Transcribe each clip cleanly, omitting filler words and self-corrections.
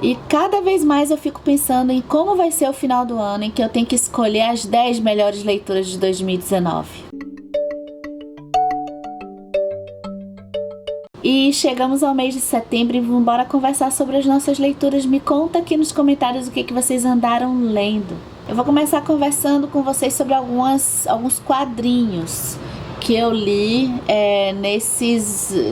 E cada vez mais eu fico pensando em como vai ser o final do ano em que eu tenho que escolher as 10 melhores leituras de 2019. E chegamos ao mês de setembro e vamos embora conversar sobre as nossas leituras. Me conta aqui nos comentários o que vocês andaram lendo. Eu vou começar conversando com vocês sobre alguns quadrinhos que eu li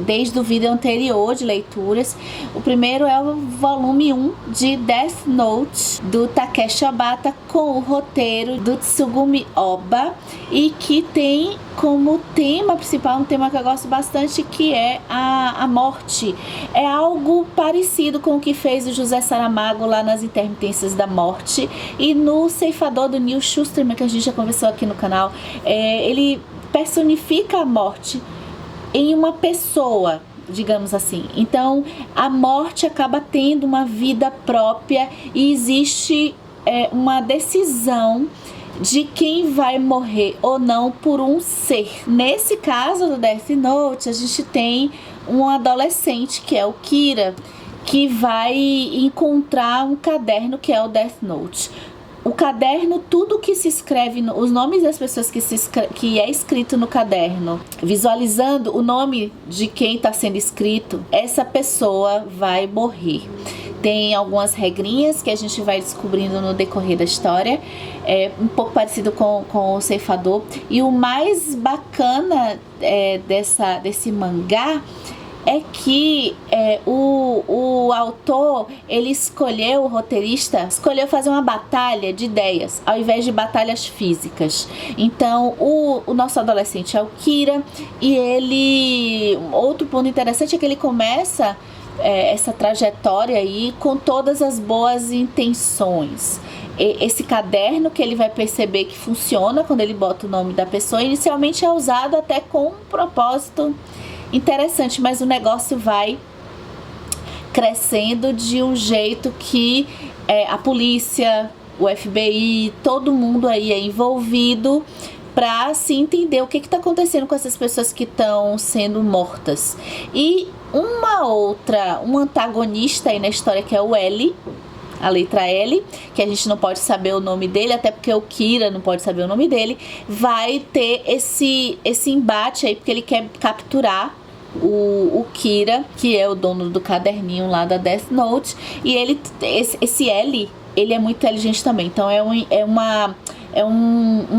desde o vídeo anterior de leituras. O primeiro é o volume 1 de Death Note, do Takeshi Obata, com o roteiro do Tsugumi Ohba, e que tem como tema principal um tema que eu gosto bastante, que é a morte. É algo parecido com o que fez o José Saramago lá nas Intermitências da Morte, e no Ceifador do Neil Shusterman, que a gente já conversou aqui no canal. Ele personifica a morte em uma pessoa, digamos assim. Então a morte acaba tendo uma vida própria e existe uma decisão de quem vai morrer ou não por um ser. Nesse caso do Death Note, a gente tem um adolescente, que é o Kira, que vai encontrar um caderno que é o Death Note. O caderno, tudo que se escreve, os nomes das pessoas que é escrito no caderno, visualizando o nome de quem está sendo escrito, essa pessoa vai morrer. Tem algumas regrinhas que a gente vai descobrindo no decorrer da história, um pouco parecido com o Ceifador. E o mais bacana desse mangá é que o autor, o roteirista, escolheu fazer uma batalha de ideias, ao invés de batalhas físicas. Então, o nosso adolescente é o Kira, e outro ponto interessante é que ele começa essa trajetória aí com todas as boas intenções. Esse caderno, que ele vai perceber que funciona quando ele bota o nome da pessoa, inicialmente é usado até com um propósito interessante, mas o negócio vai crescendo de um jeito que a polícia, o FBI, todo mundo aí é envolvido para se entender o que está acontecendo com essas pessoas que estão sendo mortas. E um antagonista aí na história, que é o L, a letra L, que a gente não pode saber o nome dele, até porque o Kira não pode saber o nome dele, vai ter esse embate aí, porque ele quer capturar o Kira, que é o dono do caderninho lá da Death Note. E esse L, ele é muito inteligente também. Então é uma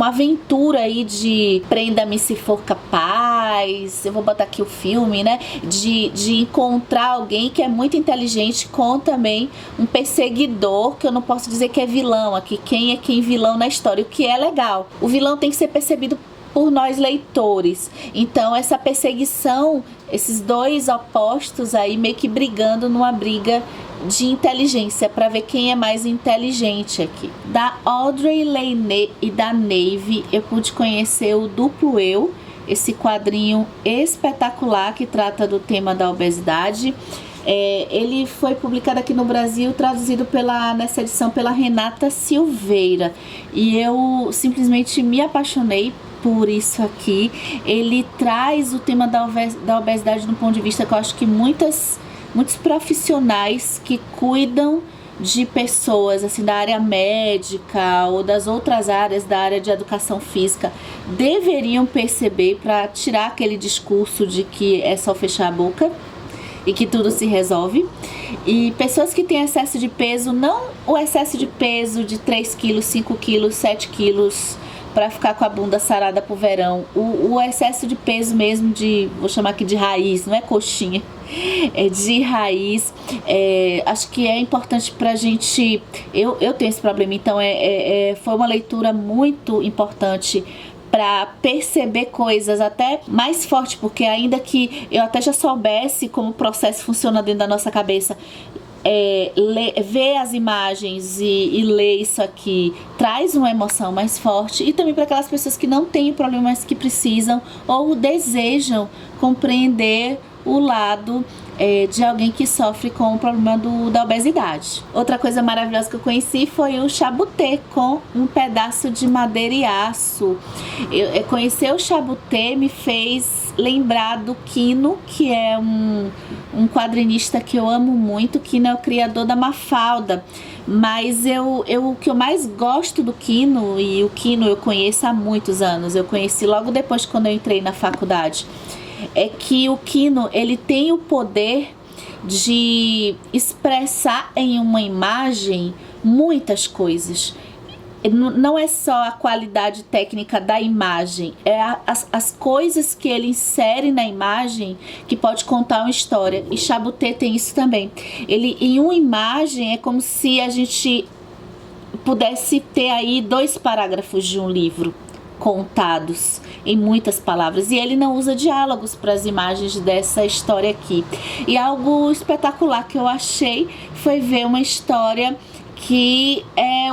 aventura aí de prenda-me se for capaz. Eu vou botar aqui o filme, né? De encontrar alguém que é muito inteligente, com também um perseguidor, que eu não posso dizer que é vilão aqui. Quem é vilão na história? O que é legal. O vilão tem que ser percebido por nós leitores. Então essa perseguição, esses dois opostos aí meio que brigando numa briga de inteligência, para ver quem é mais inteligente aqui. Da Audrey Lainey e da Navy, eu pude conhecer o Duplo Eu, esse quadrinho espetacular que trata do tema da obesidade. Ele foi publicado aqui no Brasil, traduzido nessa edição pela Renata Silveira, e eu simplesmente me apaixonei por isso aqui. Ele traz o tema da obesidade de um ponto de vista que eu acho que muitos profissionais que cuidam de pessoas assim da área médica ou das outras áreas da área de educação física deveriam perceber, para tirar aquele discurso de que é só fechar a boca e que tudo se resolve. E pessoas que têm excesso de peso, não o excesso de peso de 3 quilos, 5 quilos, 7 quilos, para ficar com a bunda sarada pro verão. O excesso de peso mesmo, vou chamar aqui de raiz, não é coxinha, é de raiz. Acho que é importante pra gente. Eu tenho esse problema, então foi uma leitura muito importante para perceber coisas até mais forte, porque ainda que eu até já soubesse como o processo funciona dentro da nossa cabeça, ver as imagens e ler isso aqui traz uma emoção mais forte. E também para aquelas pessoas que não têm problemas, que precisam ou desejam compreender o lado de alguém que sofre com o problema da obesidade. Outra coisa maravilhosa que eu conheci foi o chabutê com um pedaço de madeira e aço. Conhecer o chabutê me fez lembrar do Quino, que é um quadrinista que eu amo muito. Quino é o criador da Mafalda, mas o que eu mais gosto do Quino, e o Quino eu conheço há muitos anos, eu conheci logo depois quando eu entrei na faculdade, é que o Quino, ele tem o poder de expressar em uma imagem muitas coisas. Não é só a qualidade técnica da imagem, é as coisas que ele insere na imagem que pode contar uma história. E Chabutê tem isso também. Ele, em uma imagem, é como se a gente pudesse ter aí 2 parágrafos de um livro contados em muitas palavras, e ele não usa diálogos para as imagens dessa história aqui. E algo espetacular que eu achei foi ver uma história que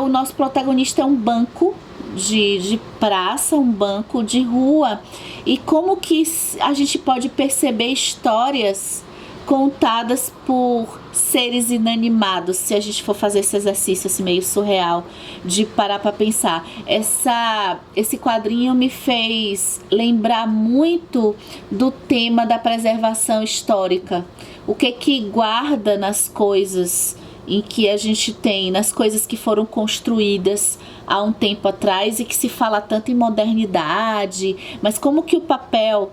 o nosso protagonista é um banco de praça, um banco de rua, e como que a gente pode perceber histórias contadas por seres inanimados, se a gente for fazer esse exercício assim, meio surreal de parar para pensar. Esse quadrinho me fez lembrar muito do tema da preservação histórica. O que guarda nas coisas em que a gente tem, nas coisas que foram construídas há um tempo atrás e que se fala tanto em modernidade, mas como que o papel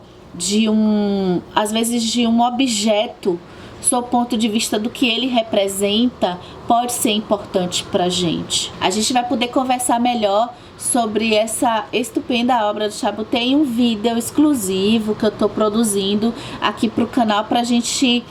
às vezes de um objeto, sob o ponto de vista do que ele representa, pode ser importante pra gente. A gente vai poder conversar melhor sobre essa estupenda obra do Chabutê em um vídeo exclusivo que eu tô produzindo aqui pro canal, pra gente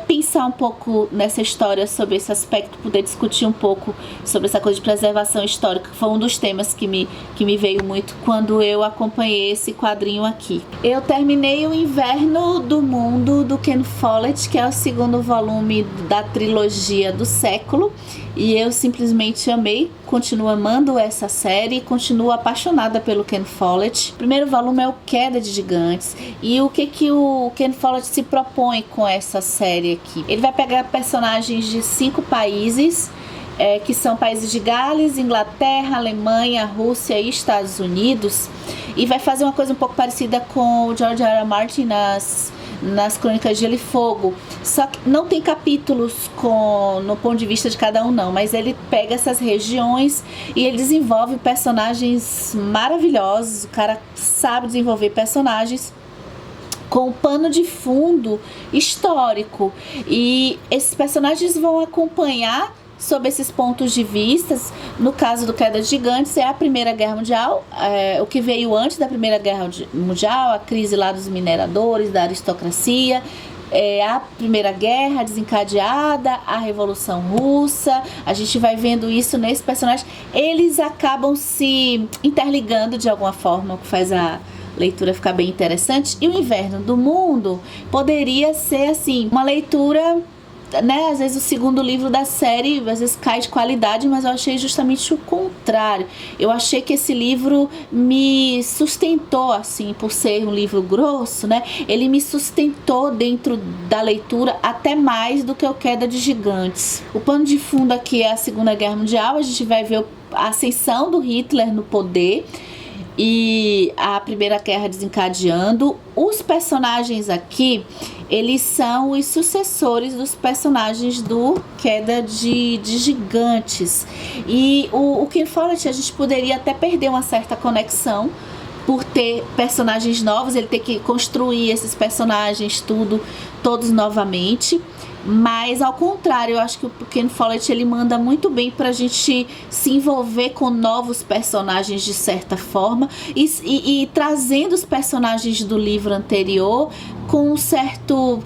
pensar um pouco nessa história, sobre esse aspecto, poder discutir um pouco sobre essa coisa de preservação histórica, que foi um dos temas que me veio muito quando eu acompanhei esse quadrinho aqui. Eu terminei o Inverno do Mundo, do Ken Follett, que é o 2º volume da trilogia do século, e eu simplesmente amei, continuo amando essa série, continuo apaixonada pelo Ken Follett. O primeiro volume é o Queda de Gigantes, e o que o Ken Follett se propõe com essa série aqui? Ele vai pegar personagens de 5 países, que são países de Gales, Inglaterra, Alemanha, Rússia e Estados Unidos, e vai fazer uma coisa um pouco parecida com o George R. R. Martin nas Crônicas de Gelo e Fogo, só que não tem capítulos no ponto de vista de cada um não, mas ele pega essas regiões e ele desenvolve personagens maravilhosos. O cara sabe desenvolver personagens com um pano de fundo histórico, e esses personagens vão acompanhar sob esses pontos de vista. No caso do Queda de Gigantes, é a Primeira Guerra Mundial, o que veio antes da Primeira Guerra Mundial, a crise lá dos mineradores, da aristocracia, a Primeira Guerra desencadeada, a Revolução Russa. A gente vai vendo isso nesse personagem. Eles acabam se interligando de alguma forma, o que faz a leitura ficar bem interessante. E o Inverno do Mundo poderia ser assim, uma leitura, né, às vezes o 2º livro da série às vezes cai de qualidade, mas eu achei justamente o contrário. Eu achei que esse livro me sustentou, assim, por ser um livro grosso, né, ele me sustentou dentro da leitura até mais do que o Queda de Gigantes. O pano de fundo aqui é a Segunda Guerra Mundial. A gente vai ver a ascensão do Hitler no poder e a Primeira Guerra desencadeando. Os personagens aqui, eles são os sucessores dos personagens do Queda de Gigantes. E o Ken Follett, a gente poderia até perder uma certa conexão por ter personagens novos, ele ter que construir esses personagens todos novamente. Mas ao contrário, eu acho que o Ken Follett, ele manda muito bem pra gente se envolver com novos personagens de certa forma, e trazendo os personagens do livro anterior com um certo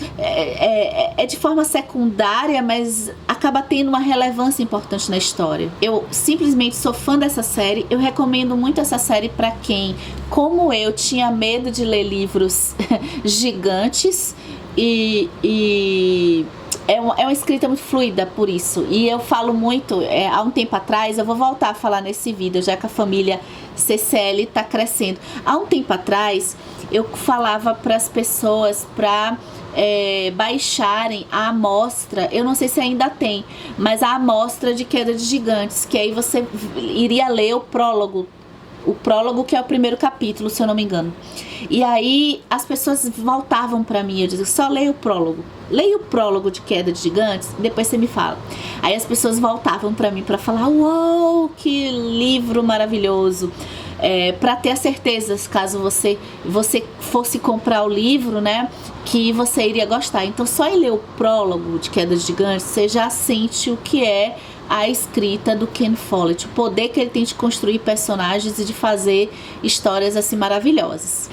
de forma secundária, mas acaba tendo uma relevância importante na história. Eu simplesmente sou fã dessa série. Eu recomendo muito essa série para quem, como eu, tinha medo de ler livros gigantes e é uma escrita muito fluida por isso. E eu falo muito, há um tempo atrás, eu vou voltar a falar nesse vídeo, já que a família CCL está crescendo. Há um tempo atrás, eu falava para as pessoas para baixarem a amostra, eu não sei se ainda tem, mas a amostra de Queda de Gigantes, que aí você iria ler o prólogo que é o primeiro capítulo, se eu não me engano. E aí as pessoas voltavam pra mim, eu dizia, só leia o prólogo de Queda de Gigantes, depois você me fala. Aí as pessoas voltavam pra mim pra falar, uau, que livro maravilhoso. Para ter a certeza, caso você fosse comprar o livro, né, que você iria gostar. Então só em ler o prólogo de Queda de Gigantes, você já sente o que é a escrita do Ken Follett, o poder que ele tem de construir personagens e de fazer histórias assim maravilhosas.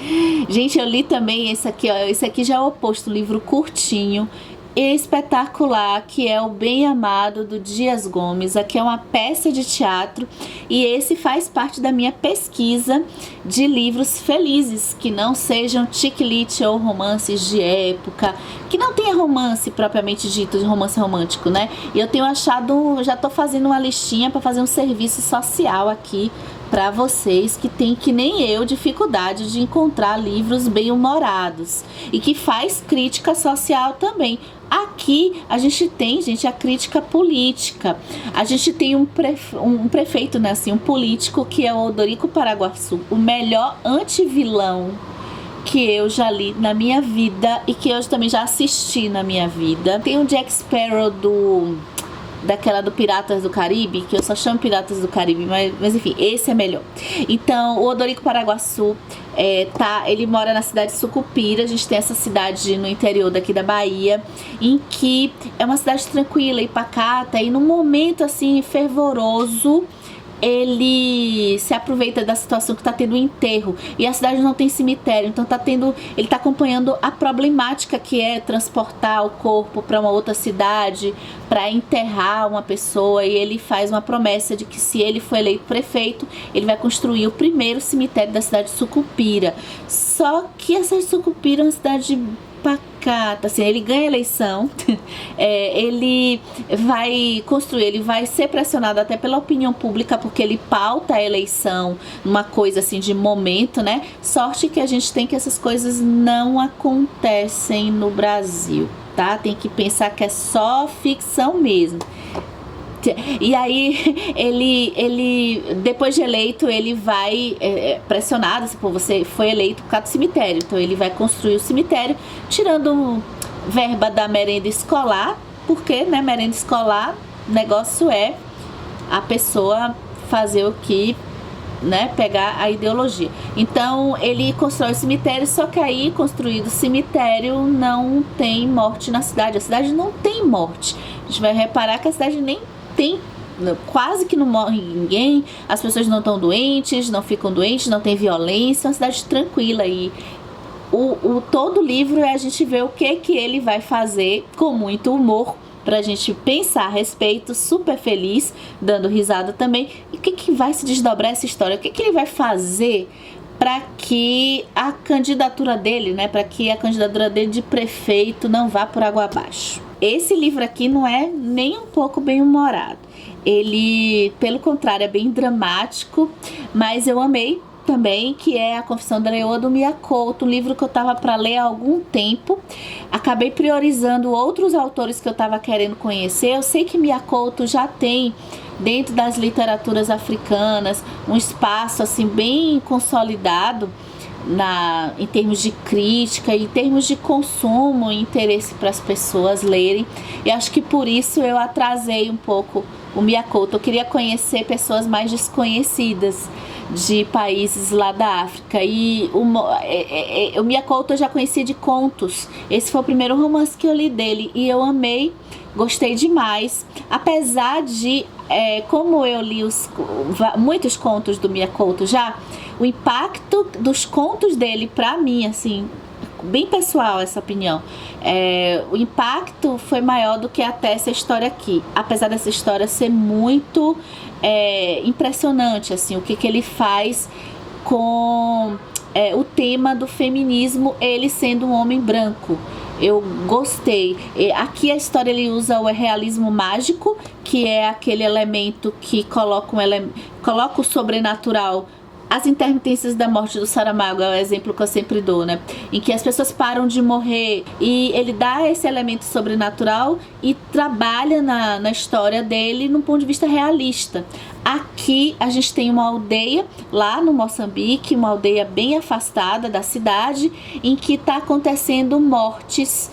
Gente, eu li também esse aqui, ó, esse aqui já é o oposto, um livro curtinho, espetacular, que é o Bem Amado, do Dias Gomes. Aqui é uma peça de teatro e esse faz parte da minha pesquisa de livros felizes, que não sejam chick-lit ou romances de época, que não tenha romance propriamente dito, de romance romântico, né? E eu tenho achado, já tô fazendo uma listinha para fazer um serviço social aqui para vocês que tem, que nem eu, dificuldade de encontrar livros bem-humorados e que faz crítica social também. Aqui a gente tem, gente, a crítica política. A gente tem um prefeito, né, assim, um político, que é o Odorico Paraguaçu, o melhor antivilão que eu já li na minha vida e que eu também já assisti na minha vida. Tem o Jack Sparrow daquela do Piratas do Caribe, que eu só chamo Piratas do Caribe, mas enfim, esse é melhor. Então, o Odorico Paraguaçu, ele mora na cidade de Sucupira. A gente tem essa cidade no interior daqui da Bahia, em que é uma cidade tranquila e pacata, e num momento assim fervoroso, ele se aproveita da situação que está tendo um enterro e a cidade não tem cemitério, então ele está acompanhando a problemática que é transportar o corpo para uma outra cidade para enterrar uma pessoa, e ele faz uma promessa de que, se ele for eleito prefeito, ele vai construir o primeiro cemitério da cidade de Sucupira. Só que essa cidade de Sucupira é uma cidade pacata, assim, ele ganha a eleição, ele vai construir, ele vai ser pressionado até pela opinião pública, porque ele pauta a eleição numa coisa assim de momento, né? Sorte que a gente tem que essas coisas não acontecem no Brasil, tá? Tem que pensar que é só ficção mesmo. E aí ele depois de eleito, ele vai pressionado, assim, você foi eleito por causa do cemitério, então ele vai construir o cemitério tirando verba da merenda escolar, porque, né, merenda escolar, o negócio é a pessoa fazer o que, né, pegar a ideologia. Então ele constrói o cemitério, só que aí, construído o cemitério, não tem morte na cidade. A cidade não tem morte. A gente vai reparar que a cidade nem tem, quase que não morre ninguém, as pessoas não estão doentes, não ficam doentes, não tem violência, é uma cidade tranquila. E todo o livro a gente vê o que ele vai fazer, com muito humor, pra gente pensar a respeito, super feliz, dando risada também. E o que vai se desdobrar essa história? O que ele vai fazer para que a candidatura dele, né, para que a candidatura dele de prefeito não vá por água abaixo? Esse livro aqui não é nem um pouco bem-humorado. Ele, pelo contrário, é bem dramático, mas eu amei também, que é A Confissão da Leoa, do Mia Couto, um livro que eu estava para ler há algum tempo. Acabei priorizando outros autores que eu estava querendo conhecer. Eu sei que Mia Couto já tem, dentro das literaturas africanas, um espaço assim bem consolidado em termos de crítica, em termos de consumo e interesse para as pessoas lerem. E acho que por isso eu atrasei um pouco o Mia Couto. Eu queria conhecer pessoas mais desconhecidas de países lá da África. E o Mia Couto eu já conhecia de contos. Esse foi o primeiro romance que eu li dele e eu amei, gostei demais. Apesar de, como eu li muitos contos do Mia Couto já, o impacto dos contos dele, pra mim, assim, bem pessoal essa opinião, o impacto foi maior do que até essa história aqui. Apesar dessa história ser muito impressionante, assim, o que ele faz com o tema do feminismo, ele sendo um homem branco. Eu gostei. Aqui a história ele usa o realismo mágico, que é aquele elemento que coloca o sobrenatural. As intermitências da morte do Saramago é o exemplo que eu sempre dou, né? Em que as pessoas param de morrer e ele dá esse elemento sobrenatural e trabalha na história dele num ponto de vista realista. Aqui a gente tem uma aldeia lá no Moçambique, uma aldeia bem afastada da cidade, em que está acontecendo mortes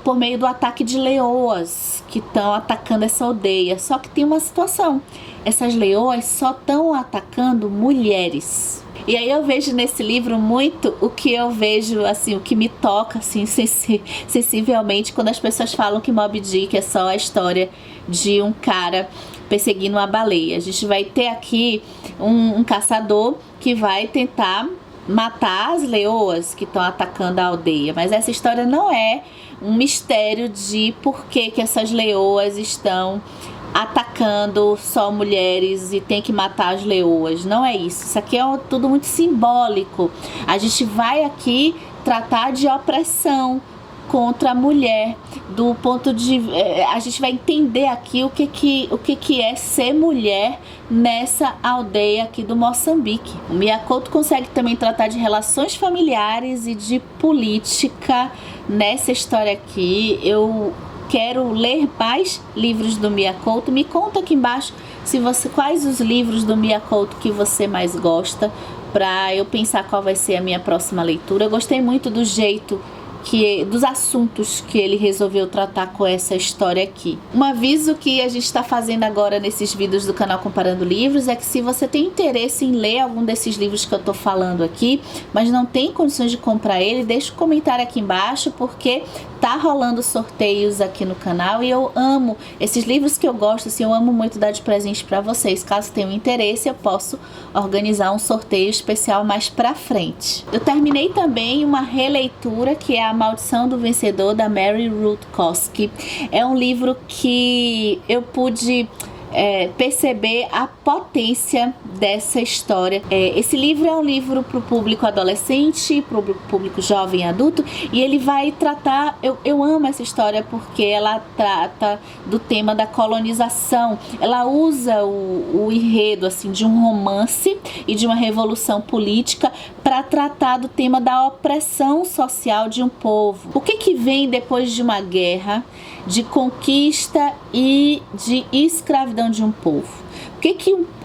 por meio do ataque de leoas que estão atacando essa aldeia. Só que tem uma situação: essas leoas só estão atacando mulheres. E aí eu vejo nesse livro muito o que eu vejo, assim, o que me toca assim, sensivelmente, quando as pessoas falam que Moby Dick é só a história de um cara perseguindo uma baleia. A gente vai ter aqui um caçador que vai tentar matar as leoas que estão atacando a aldeia, mas essa história não é um mistério de por que essas leoas estão atacando só mulheres e tem que matar as leoas. Não é isso. Isso aqui é tudo muito simbólico. A gente vai aqui tratar de opressão contra a mulher, do ponto de a gente vai entender aqui o que é ser mulher nessa aldeia aqui do Moçambique. O Mia Couto consegue também tratar de relações familiares e de política nessa história aqui. Eu quero ler mais livros do Mia Couto. Me conta aqui embaixo quais os livros do Mia Couto que você mais gosta, para eu pensar qual vai ser a minha próxima leitura. Eu gostei muito do jeito dos assuntos que ele resolveu tratar com essa história aqui. Um aviso que a gente está fazendo agora nesses vídeos do canal Comparando Livros é que se você tem interesse em ler algum desses livros que eu estou falando aqui, mas não tem condições de comprar ele, deixa um comentário aqui embaixo, porque tá rolando sorteios aqui no canal e eu amo esses livros que eu gosto, assim, eu amo muito dar de presente para vocês. Caso tenham interesse, eu posso organizar um sorteio especial mais pra frente. Eu terminei também uma releitura que é A Maldição do Vencedor, da Mary Ruth Koski. É um livro que eu pude perceber a potência dessa história. Esse livro é um livro para o público adolescente, para o público jovem e adulto, e ele vai tratar, eu amo essa história porque ela trata do tema da colonização. Ela usa o enredo assim, de um romance e de uma revolução política para tratar do tema da opressão social de um povo. O que vem depois de uma guerra, de conquista e de escravidão de um povo?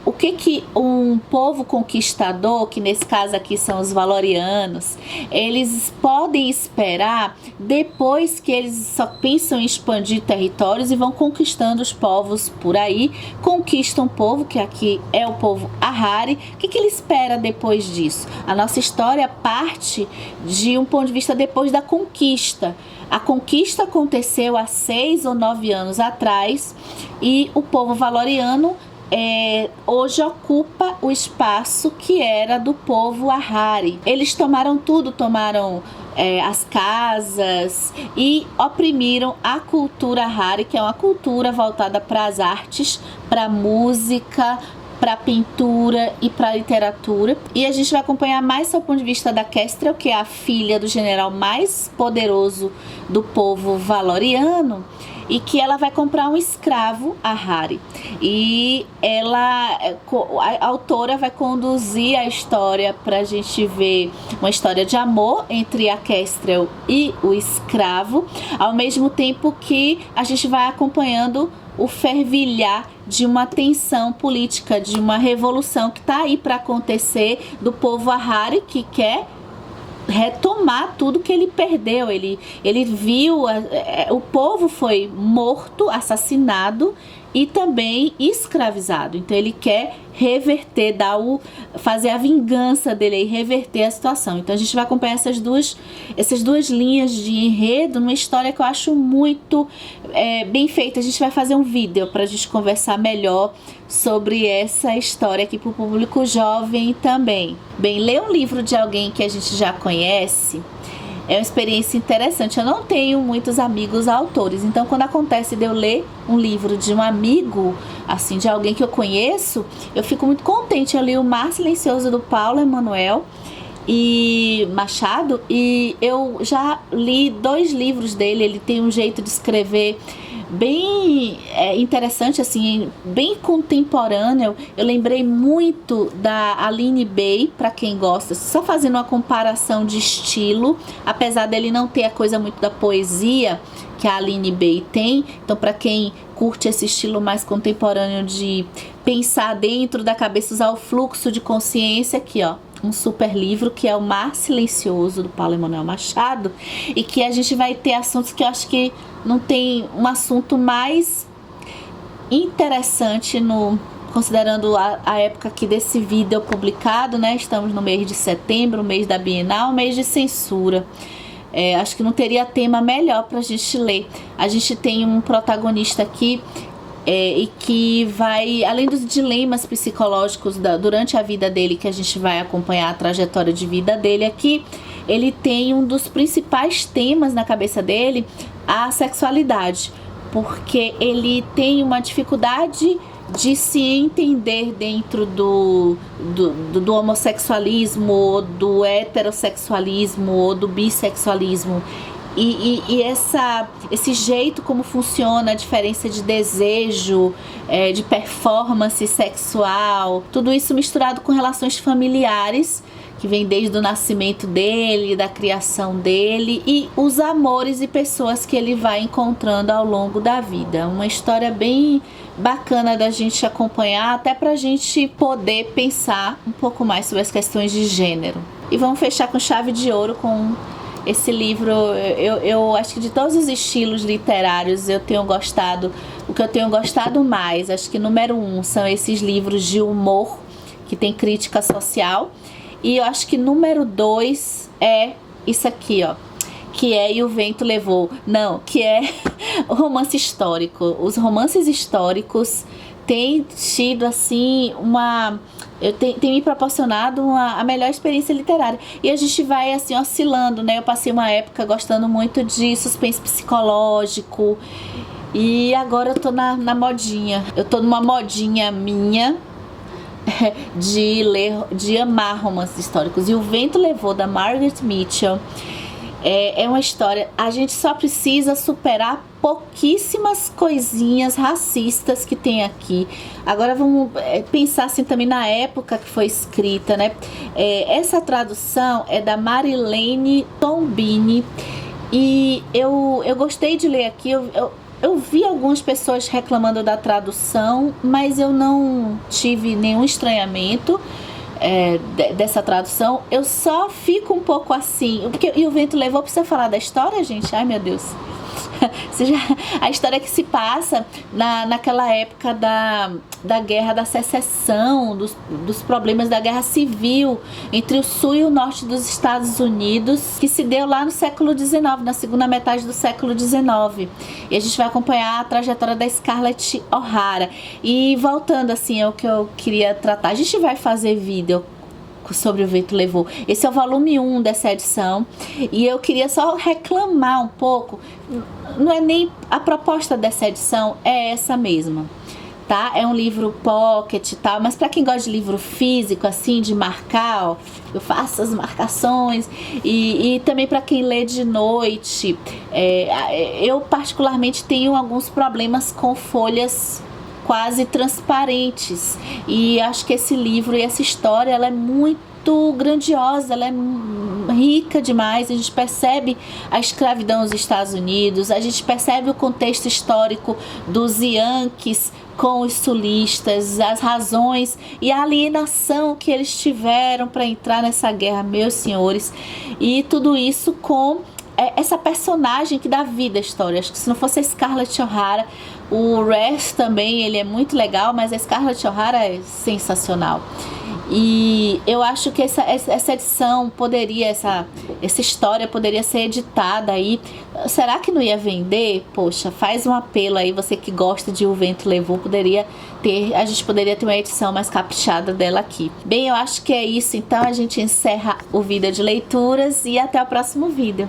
O que um povo conquistador, que nesse caso aqui são os valorianos, eles podem esperar depois que eles só pensam em expandir territórios e vão conquistando os povos por aí, conquistam um povo, que aqui é o povo Ahari. O que ele espera depois disso? A nossa história parte de um ponto de vista depois da conquista. A conquista aconteceu há 6 ou 9 anos atrás e o povo valoriano hoje ocupa o espaço que era do povo Ahari. Eles tomaram tudo, tomaram as casas e oprimiram a cultura Ahari, que é uma cultura voltada para as artes, para a música, para a pintura e para a literatura. E a gente vai acompanhar mais do ponto de vista da Kestrel, que é a filha do general mais poderoso do povo valoriano, e que ela vai comprar um escravo, Ahari. E a autora vai conduzir a história para a gente ver uma história de amor entre a Kestrel e o escravo, ao mesmo tempo que a gente vai acompanhando o fervilhar de uma tensão política, de uma revolução que está aí para acontecer, do povo Ahari, que quer retomar tudo que ele perdeu. Ele viu, o povo foi morto, assassinado e também escravizado. Então ele quer reverter, fazer a vingança dele e reverter a situação. Então a gente vai acompanhar essas duas linhas de enredo numa história que eu acho muito bem feita. A gente vai fazer um vídeo para a gente conversar melhor sobre essa história aqui para o público jovem também. Bem, ler um livro de alguém que a gente já conhece é uma experiência interessante. Eu não tenho muitos amigos autores, então quando acontece de eu ler um livro de um amigo, assim, de alguém que eu conheço, eu fico muito contente. Eu li O Mar Silencioso, do Paulo Emanuel, e Machado, e eu já li 2 livros dele. Ele tem um jeito de escrever bem interessante, assim, bem contemporâneo. Eu lembrei muito da Aline Bay, para quem gosta, só fazendo uma comparação de estilo, apesar dele não ter a coisa muito da poesia que a Aline Bay tem. Então, para quem curte esse estilo mais contemporâneo de pensar dentro da cabeça, usar o fluxo de consciência, aqui ó, um super livro que é O Mar Silencioso, do Paulo Emanuel Machado, e que a gente vai ter assuntos que eu acho que não tem um assunto mais interessante, considerando a época aqui desse vídeo publicado, né? Estamos no mês de setembro, mês da Bienal, mês de censura. Acho que não teria tema melhor para a gente ler. A gente tem um protagonista aqui e que vai, além dos dilemas psicológicos durante a vida dele, que a gente vai acompanhar a trajetória de vida dele aqui, ele tem um dos principais temas na cabeça dele, a sexualidade, porque ele tem uma dificuldade de se entender dentro do homossexualismo, ou do heterossexualismo, ou do bissexualismo. E esse jeito como funciona a diferença de desejo, de performance sexual, tudo isso misturado com relações familiares, que vem desde o nascimento dele, da criação dele, e os amores e pessoas que ele vai encontrando ao longo da vida. Uma história bem bacana da gente acompanhar, até pra gente poder pensar um pouco mais sobre as questões de gênero. E vamos fechar com chave de ouro com esse livro. Eu acho que de todos os estilos literários eu tenho gostado, o que eu tenho gostado mais, acho que número 1 são esses livros de humor que tem crítica social, e eu acho que número 2 é isso aqui, ó, que é E o Vento Levou. Não, que é o romance histórico. Os romances históricos têm tido assim tem me proporcionado a melhor experiência literária. E a gente vai assim oscilando, né? Eu passei uma época gostando muito de suspense psicológico, e agora eu tô na modinha. Eu tô numa modinha minha de amar romances históricos. E O Vento Levou, da Margaret Mitchell, é uma história. A gente só precisa superar pouquíssimas coisinhas racistas que tem aqui. Agora vamos pensar assim também na época que foi escrita, né? Essa tradução é da Marilene Tombini, e eu gostei de ler aqui. Eu vi algumas pessoas reclamando da tradução, mas eu não tive nenhum estranhamento dessa tradução. Eu só fico um pouco assim, porque E o Vento Levou, precisa falar da história, gente? Ai, meu Deus. A história que se passa naquela época da guerra da secessão, dos problemas da guerra civil entre o sul e o norte dos Estados Unidos, que se deu lá no século XIX, na segunda metade do século XIX. E a gente vai acompanhar a trajetória da Scarlett O'Hara. E voltando assim ao que eu queria tratar, a gente vai fazer vídeo sobre O Vento Levou. Esse é o volume 1 dessa edição, e eu queria só reclamar um pouco. Não é nem a proposta dessa edição, é essa mesma, tá? É um livro pocket e tal, mas para quem gosta de livro físico, assim, de marcar, ó, eu faço as marcações, e também para quem lê de noite. Eu particularmente tenho alguns problemas com folhas quase transparentes, e acho que esse livro e essa história, ela é muito grandiosa, ela é rica demais. A gente percebe a escravidão nos Estados Unidos, a gente percebe o contexto histórico dos Yankees com os sulistas, as razões e a alienação que eles tiveram para entrar nessa guerra, meus senhores, e tudo isso com essa personagem que dá vida à história. Acho que se não fosse a Scarlett O'Hara, o Rest também, ele é muito legal, mas a Scarlett O'Hara é sensacional. E eu acho que essa edição poderia, essa história poderia ser editada aí. Será que não ia vender? Poxa, faz um apelo aí, você que gosta de O Vento Levou, a gente poderia ter uma edição mais caprichada dela aqui. Bem, eu acho que é isso, então a gente encerra o vídeo de leituras e até o próximo vídeo.